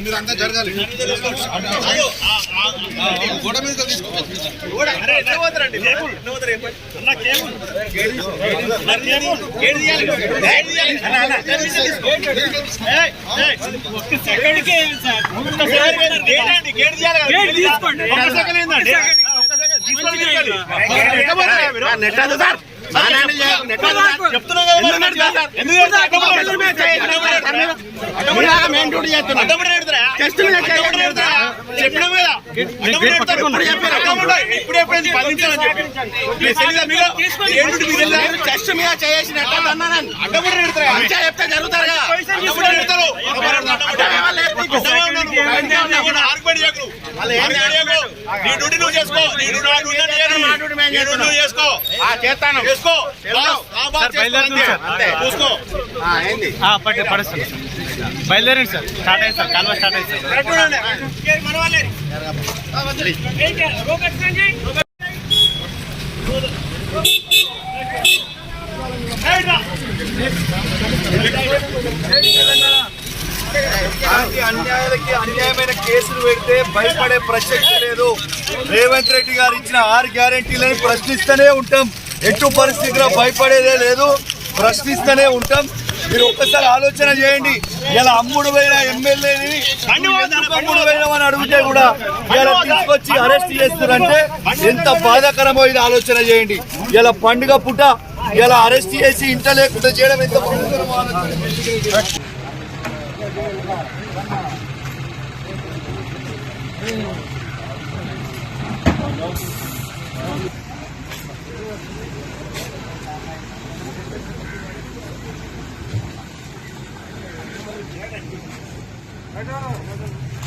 మీరంతా జరగాలి గోడ మీద చెప్తే జరుగుతారు బయలుదేరండి సార్. స్టార్ట్ అయ్యింది సార్. కాలువ స్టార్ట్ అయ్యింది అన్యాయాలకి అన్యాయమైన కేసులు పెడితే భయపడే ప్రసక్తి లేదు. రేవంత్ రెడ్డి గారు ఇచ్చిన 6 గ్యారెంటీలను ప్రశ్నిస్తూనే ఉంటాం. ఎటు పరిస్థితిలో భయపడేదే లేదు, ప్రశ్నిస్తూనే ఉంటాం. మీరు ఒక్కసారి ఆలోచన చేయండి. ఇలా అమ్ముడు పోయిన ఎమ్మెల్యేని అమ్ముడు పోయినామని అడిగితే కూడా ఇలా తీసుకొచ్చి అరెస్ట్ చేస్తున్నారంటే ఎంత బాధాకరమో ఇది ఆలోచన చేయండి. ఇలా పండుగ పుట ఇలా అరెస్ట్ చేసి ఇంట లేకుండా చేయడం ఎంత బాధాకరమో ఆలోచన. I don't know.